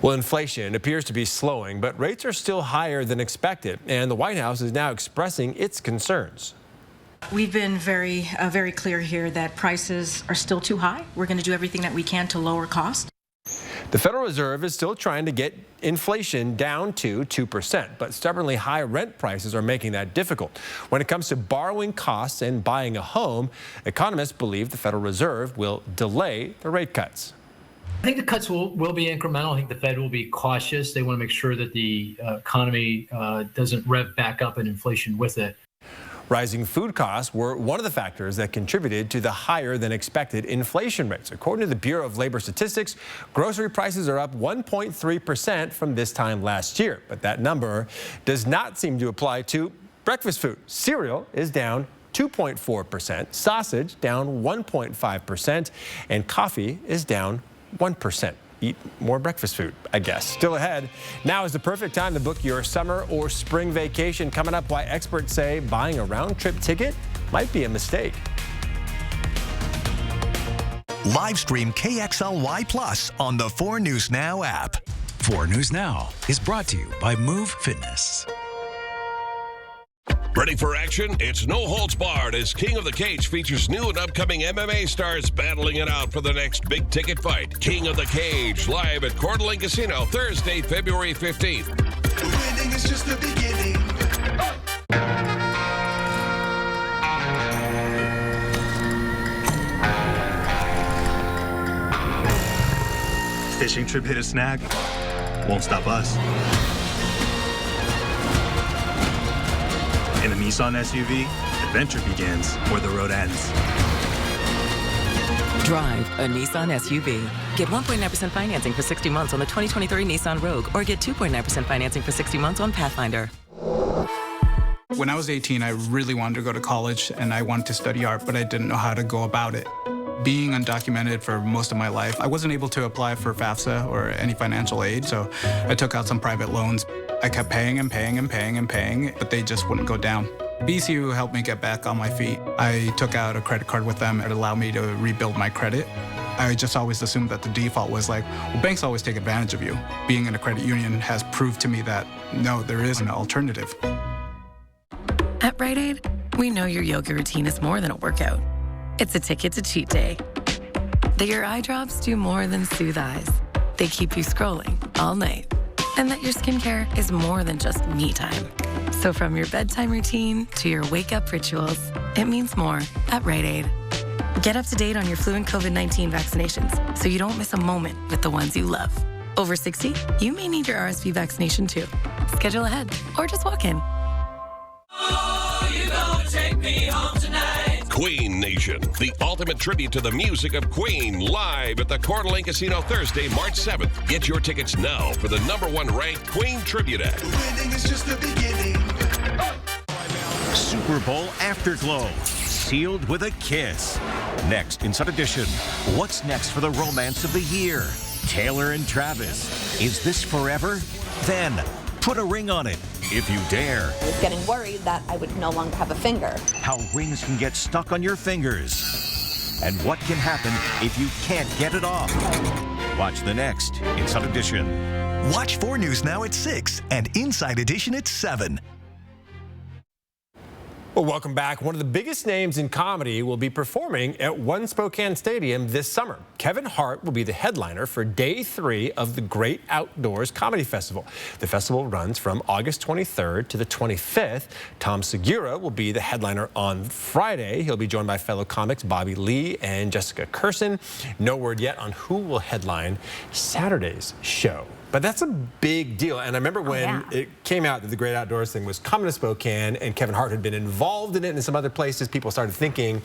Well, inflation appears to be slowing, but rates are still higher than expected, and the White House is now expressing its concerns. We've been very clear here that prices are still too high. We're going to do everything that we can to lower cost. The Federal Reserve is still trying to get inflation down to 2%, but stubbornly high rent prices are making that difficult. When it comes to borrowing costs and buying a home, economists believe the Federal Reserve will delay the rate cuts. I think the cuts will be incremental. I think the Fed will be cautious. They want to make sure that the economy doesn't rev back up and inflation with it. Rising food costs were one of the factors that contributed to the higher than expected inflation rates. According to the Bureau of Labor Statistics, grocery prices are up 1.3% from this time last year. But that number does not seem to apply to breakfast food. Cereal is down 2.4%, sausage down 1.5%, and coffee is down 1%. Eat more breakfast food, I guess. Still ahead, now is the perfect time to book your summer or spring vacation. Coming up, why experts say buying a round-trip ticket might be a mistake. Live stream KXLY Plus on the 4 News Now app. 4 News Now is brought to you by Move Fitness. Ready for action? It's no holds barred as King of the Cage features new and upcoming MMA stars battling it out for the next big ticket fight. King of the Cage, live at Coeur d'Alene Casino, Thursday, February 15th. Winning is just the beginning. Fishing trip hit a snag. Won't stop us. In a Nissan SUV, adventure begins where the road ends. Drive a Nissan SUV. Get 1.9% financing for 60 months on the 2023 Nissan Rogue, or get 2.9% financing for 60 months on Pathfinder. When I was 18, I really wanted to go to college and I wanted to study art, but I didn't know how to go about it. Being undocumented for most of my life, I wasn't able to apply for FAFSA or any financial aid, so I took out some private loans. I kept paying and paying and paying and paying, but they just wouldn't go down. BCU helped me get back on my feet. I took out a credit card with them. It allowed me to rebuild my credit. I just always assumed that the default was like, well, banks always take advantage of you. Being in a credit union has proved to me that, no, there is an alternative. At Rite Aid, we know your yoga routine is more than a workout. It's a ticket to cheat day. That your eye drops do more than soothe eyes. They keep you scrolling all night. And that your skincare is more than just me time. So from your bedtime routine to your wake-up rituals, it means more at Rite Aid. Get up to date on your flu and COVID-19 vaccinations so you don't miss a moment with the ones you love. Over 60, you may need your RSV vaccination too. Schedule ahead or just walk in. Oh, you're gonna take me home tonight. Queen Nation, the ultimate tribute to the music of Queen, live at the Coeur d'Alene Casino Thursday, March 7th. Get your tickets now for the #1 ranked Queen Tribute Act. Winning is just the beginning. Super Bowl Afterglow, sealed with a kiss. Next, Inside Edition, what's next for the romance of the year? Taylor and Travis, is this forever? Then, put a ring on it, if you dare. I was getting worried that I would no longer have a finger. How rings can get stuck on your fingers. And what can happen if you can't get it off. Watch the next Inside Edition. Watch 4 News Now at 6 and Inside Edition at 7. Well, welcome back. One of the biggest names in comedy will be performing at One Spokane Stadium this summer. Kevin Hart will be the headliner for Day 3 of the Great Outdoors Comedy Festival. The festival runs from August 23rd to the 25th. Tom Segura will be the headliner on Friday. He'll be joined by fellow comics Bobby Lee and Jessica Kirson. No word yet on who will headline Saturday's show. But that's a big deal. And I remember when it came out that the Great Outdoors thing was coming to Spokane, and Kevin Hart had been involved in it in some other places, people started thinking,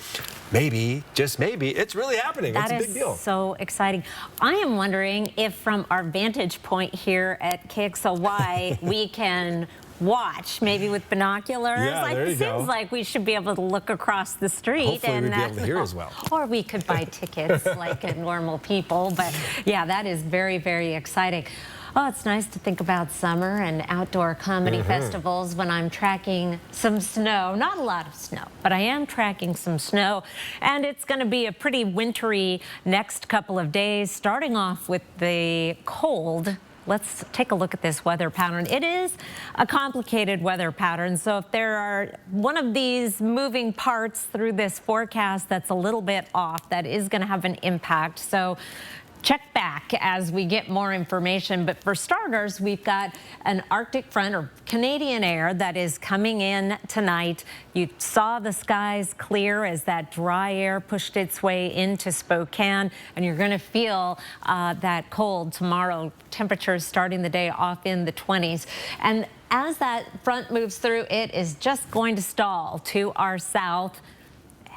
maybe, just maybe, it's really happening. It's a big deal. That is so exciting. I am wondering if from our vantage point here at KXLY, we can watch, maybe with binoculars. Yeah, there you It go. seems like we should be able to look across the street. Hopefully we'd be able to hear as well. Or we could buy tickets like normal people. But yeah, that is very, very exciting. Oh, it's nice to think about summer and outdoor comedy festivals when I'm tracking some snow. Not a lot of snow, but I am tracking some snow. And it's going to be a pretty wintry next couple of days, starting off with the cold. Let's take a look at this weather pattern. It is a complicated weather pattern, so if there are one of these moving parts through this forecast that's a little bit off, that is going to have an impact. So check back as we get more information. But for starters, we've got an Arctic front or Canadian air that is coming in tonight. You saw the skies clear as that dry air pushed its way into Spokane, and you're going to feel that cold tomorrow. Temperatures starting the day off in the 20s. And as that front moves through, it is just going to stall to our south.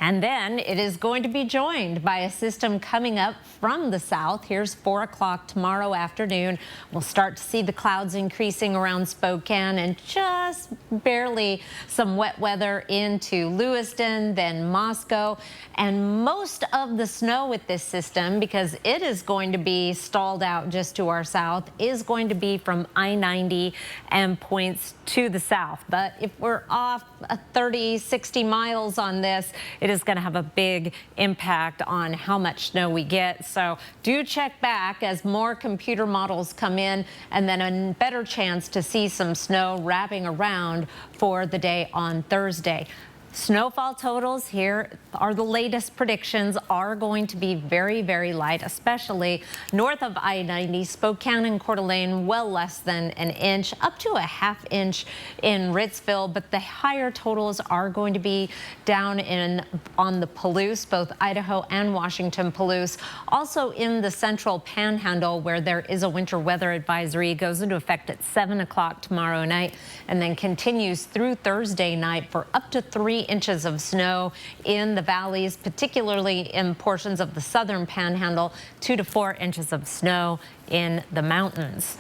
And then it is going to be joined by a system coming up from the south. Here's 4 o'clock tomorrow afternoon. We'll start to see the clouds increasing around Spokane and just barely some wet weather into Lewiston, then Moscow. And most of the snow with this system, because it is going to be stalled out just to our south, is going to be from I-90 and points to the south. But if we're off 30, 60 miles on this, it is going to have a big impact on how much snow we get. So do check back as more computer models come in, and then a better chance to see some snow wrapping around for the day on Thursday. Snowfall totals here are the latest predictions are going to be very, very light, especially north of I-90, Spokane and Coeur d'Alene, well less than an inch, up to a ½ inch in Ritzville. But the higher totals are going to be down on the Palouse, both Idaho and Washington Palouse. Also in the central panhandle, where there is a winter weather advisory, goes into effect at 7 o'clock tomorrow night and then continues through Thursday night for up to 3 inches of snow in the valleys, particularly in portions of the southern panhandle, 2 to 4 inches of snow in the mountains.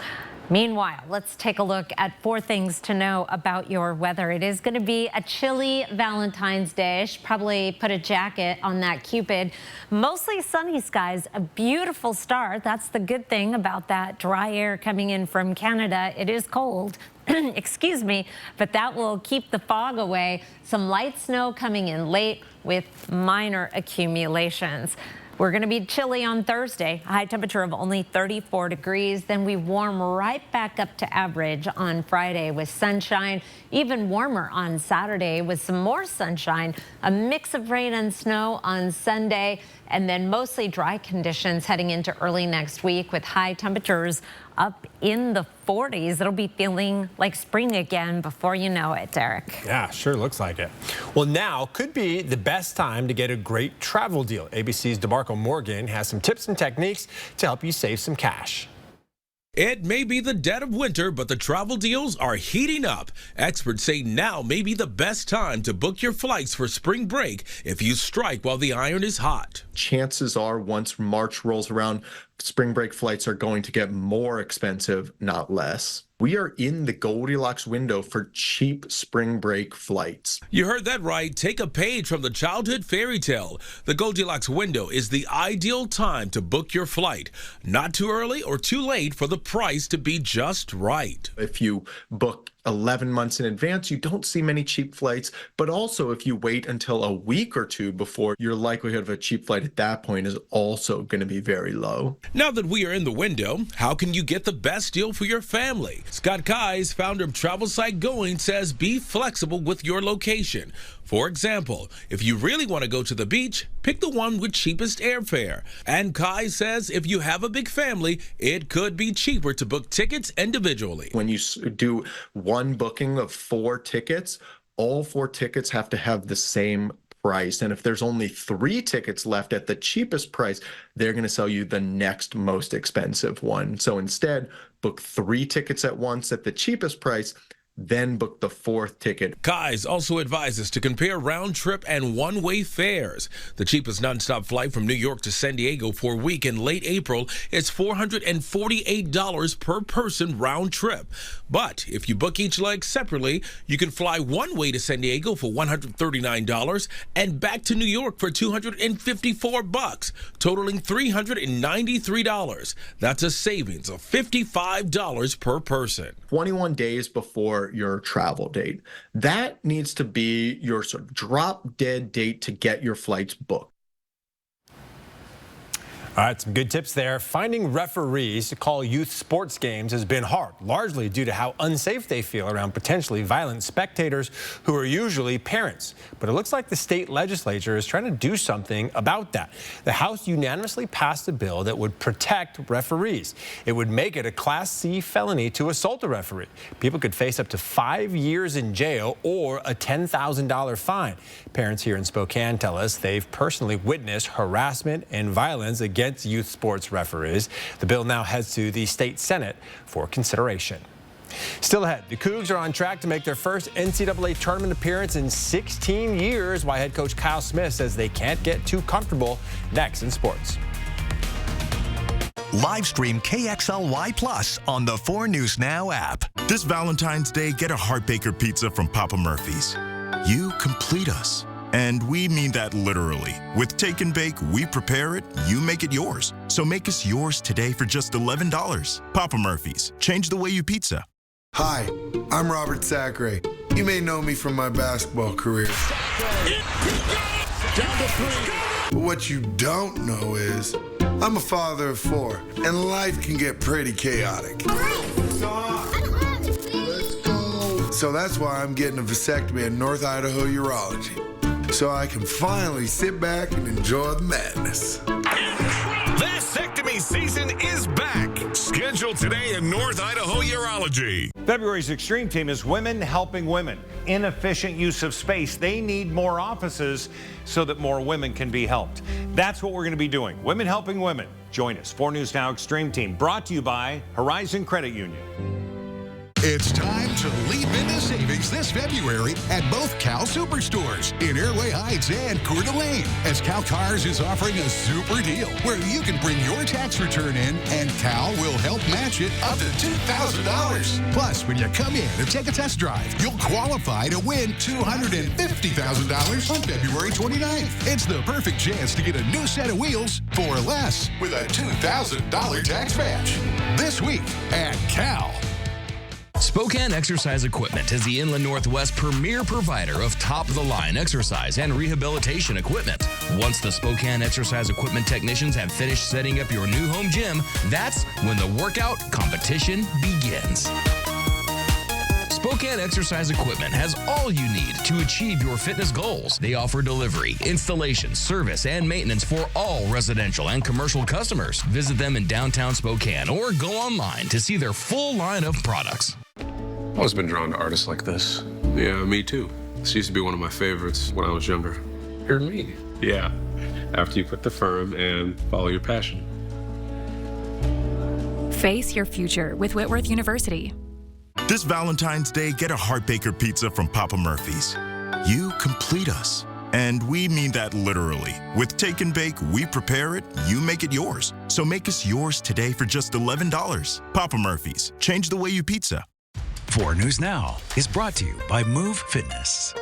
Meanwhile, let's take a look at 4 things to know about your weather. It is going to be a chilly Valentine's Day. I should probably put a jacket on that Cupid. Mostly sunny skies, a beautiful start. That's the good thing about that dry air coming in from Canada. It is cold. Excuse me, but that will keep the fog away. Some light snow coming in late with minor accumulations. We're going to be chilly on Thursday, a high temperature of only 34 degrees. Then we warm right back up to average on Friday with sunshine, even warmer on Saturday with some more sunshine, a mix of rain and snow on Sunday, and then mostly dry conditions heading into early next week with high temperatures up in the 40s. It'll be feeling like spring again before you know it, Derek. Yeah, sure looks like it. Well, now could be the best time to get a great travel deal. ABC's DeMarco Morgan has some tips and techniques to help you save some cash. It may be the dead of winter, but the travel deals are heating up. Experts say now may be the best time to book your flights for spring break if you strike while the iron is hot. Chances are once March rolls around, spring break flights are going to get more expensive, not less. We are in the Goldilocks window for cheap spring break flights. You heard that right. Take a page from the childhood fairy tale. The Goldilocks window is the ideal time to book your flight. Not too early or too late for the price to be just right. If you book 11 months in advance, you don't see many cheap flights, but also if you wait until a week or two before, your likelihood of a cheap flight at that point is also going to be very low. Now that we are in the window, how can you get the best deal for your family? Scott Keyes, founder of Travel Site Going, says be flexible with your location. For example, if you really want to go to the beach, pick the one with cheapest airfare. And Kai says if you have a big family, it could be cheaper to book tickets individually. When you do one booking of 4 tickets, all 4 tickets have to have the same price. And if there's only 3 tickets left at the cheapest price, they're going to sell you the next most expensive one. So instead, book 3 tickets at once at the cheapest price, then book the 4th ticket. Kais also advises to compare round-trip and one-way fares. The cheapest nonstop flight from New York to San Diego for a week in late April is $448 per person round trip. But if you book each leg separately, you can fly one way to San Diego for $139 and back to New York for $254, totaling $393. That's a savings of $55 per person. 21 days before your travel date. That needs to be your sort of drop dead date to get your flights booked. All right, some good tips there. Finding referees to call youth sports games has been hard, largely due to how unsafe they feel around potentially violent spectators who are usually parents. But it looks like the state legislature is trying to do something about that. The House unanimously passed a bill that would protect referees. It would make it a Class C felony to assault a referee. People could face up to 5 years in jail or a $10,000 fine. Parents here in Spokane tell us they've personally witnessed harassment and violence against youth sports referees. The bill now heads to the state Senate for consideration. Still ahead, the Cougs are on track to make their first NCAA tournament appearance in 16 years, while head coach Kyle Smith says they can't get too comfortable. Next in sports. Live stream KXLY Plus on the 4 News Now app. This Valentine's Day, get a Heart Baker pizza from Papa Murphy's. You complete us. And we mean that literally. With Take and Bake, we prepare it, you make it yours. So make us yours today for just $11. Papa Murphy's. Change the way you pizza. Hi, I'm Robert Sacre. You may know me from my basketball career. But what you don't know is I'm a father of 4, and life can get pretty chaotic. So that's why I'm getting a vasectomy at North Idaho Urology. So I can finally sit back and enjoy the madness. Vasectomy season is back. Scheduled today in North Idaho Urology. February's Extreme Team is Women Helping Women. Inefficient use of space. They need more offices so that more women can be helped. That's what we're going to be doing. Women Helping Women. Join us. 4 News Now Extreme Team, brought to you by Horizon Credit Union. It's time to leap into savings this February at both Cal Superstores in Airway Heights and Coeur d'Alene, as Cal Cars is offering a super deal where you can bring your tax return in and Cal will help match it up to $2,000. Plus, when you come in and take a test drive, you'll qualify to win $250,000 on February 29th. It's the perfect chance to get a new set of wheels for less with a $2,000 tax match. This week at Cal. Spokane Exercise Equipment is the Inland Northwest premier provider of top-of-the-line exercise and rehabilitation equipment. Once the Spokane Exercise Equipment technicians have finished setting up your new home gym, that's when the workout competition begins. Spokane Exercise Equipment has all you need to achieve your fitness goals. They offer delivery, installation, service, and maintenance for all residential and commercial customers. Visit them in downtown Spokane or go online to see their full line of products. I've always been drawn to artists like this. Yeah, me too. This used to be one of my favorites when I was younger. You're me. Yeah, after you quit the firm and follow your passion. Face your future with Whitworth University. This Valentine's Day, get a Heart Baker pizza from Papa Murphy's. You complete us. And we mean that literally. With Take and Bake, we prepare it, you make it yours. So make us yours today for just $11. Papa Murphy's. Change the way you pizza. 4 News Now is brought to you by Move Fitness.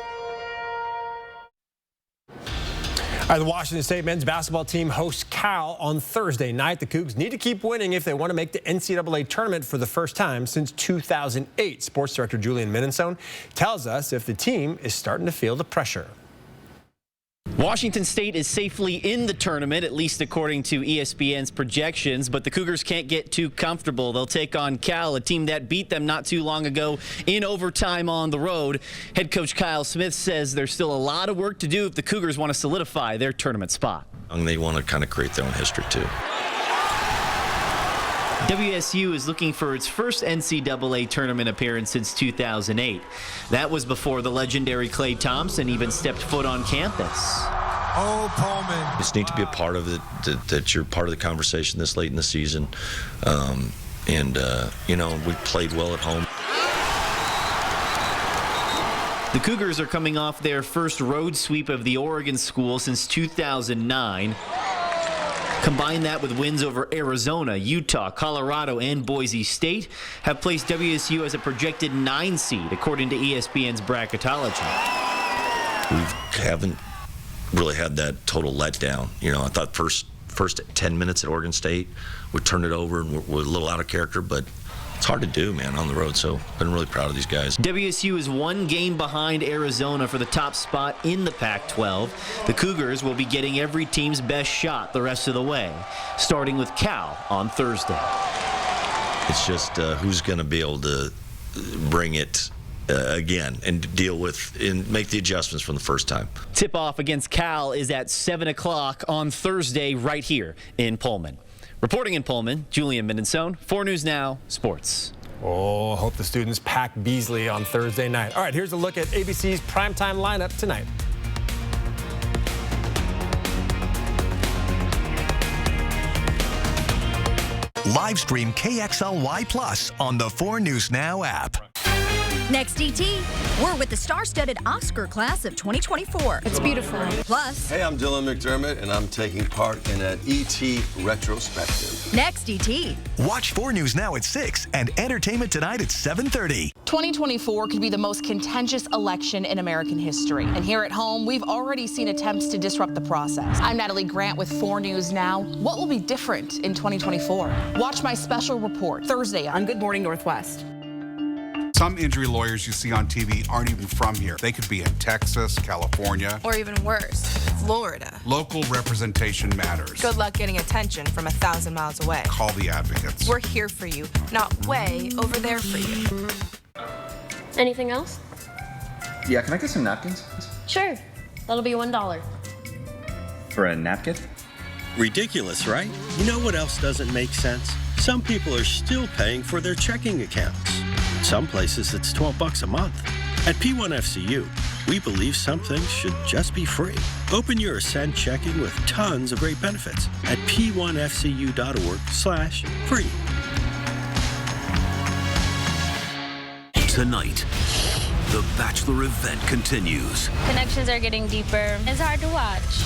All right, the Washington State men's basketball team hosts Cal on Thursday night. The Cougs need to keep winning if they want to make the NCAA tournament for the first time since 2008. Sports director Julian Minnesone tells us if the team is starting to feel the pressure. Washington State is safely in the tournament, at least according to ESPN's projections, but the Cougars can't get too comfortable. They'll take on Cal, a team that beat them not too long ago in overtime on the road. Head coach Kyle Smith says there's still a lot of work to do if the Cougars want to solidify their tournament spot. And they want to kind of create their own history, too. WSU is looking for its first NCAA tournament appearance since 2008. That was before the legendary Klay Thompson even stepped foot on campus. Oh, Pullman. It's neat to be a part of it, that you're part of the conversation this late in the season. You know, we played well at home. The Cougars are coming off their first road sweep of the Oregon school since 2009. Combine that with wins over Arizona, Utah, Colorado, and Boise State have placed WSU as a projected 9 seed, according to ESPN's bracketology. We haven't really had that total letdown. You know, I thought first 10 minutes at Oregon State, we turned it over and we're a little out of character, but it's hard to do, man, on the road, so been really proud of these guys. WSU is 1 game behind Arizona for the top spot in the Pac-12. The Cougars will be getting every team's best shot the rest of the way, starting with Cal on Thursday. It's just who's going to be able to bring it again and deal with and make the adjustments from the first time. Tip-off against Cal is at 7 o'clock on Thursday right here in Pullman. Reporting in Pullman, Julian Mendelssohn, 4 News Now Sports. Oh, hope the students pack Beasley on Thursday night. All right, here's a look at ABC's primetime lineup tonight. Live stream KXLY Plus on the 4 News Now app. Next, ET, we're with the star-studded Oscar class of 2024. It's beautiful. Plus, hey, I'm Dylan McDermott, and I'm taking part in an ET retrospective. Next, ET. Watch 4 News Now at 6 and Entertainment Tonight at 7:30. 2024 could be the most contentious election in American history. And here at home, we've already seen attempts to disrupt the process. I'm Natalie Grant with 4 News Now. What will be different in 2024? Watch my special report Thursday on Good Morning Northwest. Some injury lawyers you see on TV aren't even from here. They could be in Texas, California, or even worse, Florida. Local representation matters. Good luck getting attention from 1,000 miles away. Call the advocates. We're here for you, not way over there for you. Anything else? Yeah, can I get some napkins? Sure. That'll be $1. For a napkin? Ridiculous, right? You know what else doesn't make sense? Some people are still paying for their checking accounts. Some places it's $12 a month. At P1FCU, we believe some things should just be free. Open your Ascend checking with tons of great benefits at p1fcu.org/free. Tonight, the Bachelor event continues. Connections are getting deeper. It's hard to watch.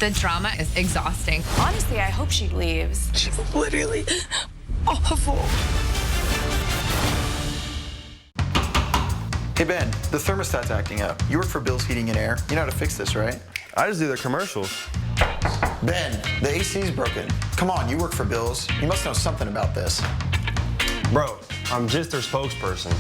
The drama is exhausting. Honestly, I hope she leaves. She's literally awful. Hey Ben, the thermostat's acting up. You work for Bill's Heating and Air. You know how to fix this, right? I just do their commercials. Ben, the AC's broken. Come on, you work for Bill's. You must know something about this. Bro, I'm just their spokesperson.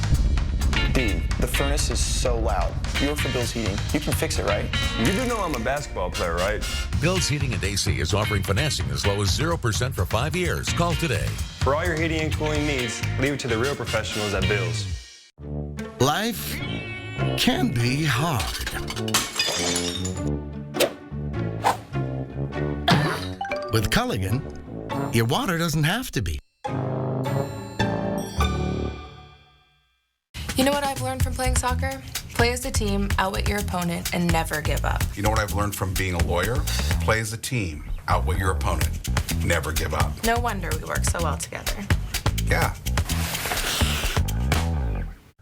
Dude, the furnace is so loud. You work for Bill's Heating. You can fix it, right? You do know I'm a basketball player, right? Bill's Heating and AC is offering financing as low as 0% for 5 years. Call today. For all your heating and cooling needs, leave it to the real professionals at Bill's. Life can be hard. With Culligan, your water doesn't have to be. You know what I've learned from playing soccer? Play as a team, outwit your opponent, and never give up. You know what I've learned from being a lawyer? Play as a team, outwit your opponent, never give up. No wonder we work so well together. Yeah.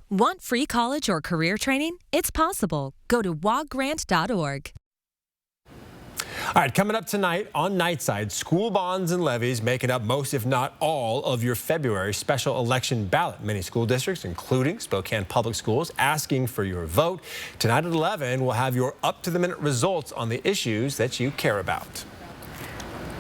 Want free college or career training? It's possible. Go to wogrant.org. All right, coming up tonight on Nightside, school bonds and levies making up most, if not all, of your February special election ballot. Many school districts, including Spokane Public Schools, asking for your vote. Tonight at 11, we'll have your up-to-the-minute results on the issues that you care about.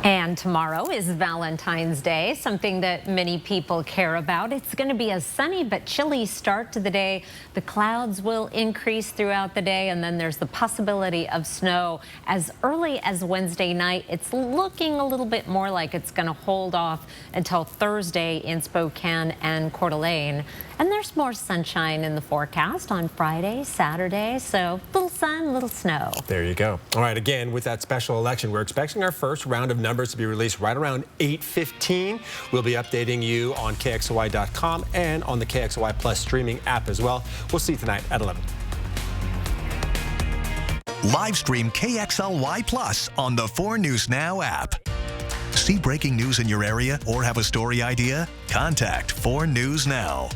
And tomorrow is Valentine's Day, something that many people care about. It's going to be a sunny but chilly start to the day. The clouds will increase throughout the day, and then there's the possibility of snow as early as Wednesday night. It's looking a little bit more like it's going to hold off until Thursday in Spokane and Coeur d'Alene. And there's more sunshine in the forecast on Friday, Saturday, so little sun, little snow. There you go. All right, again, with that special election, we're expecting our first round of numbers numbers to be released right around 8:15. We'll be updating you on KXLY.com and on the KXLY Plus streaming app as well. We'll see you tonight at 11. Live stream KXLY Plus on the 4 News Now app. See breaking news in your area or have a story idea? Contact 4 News Now.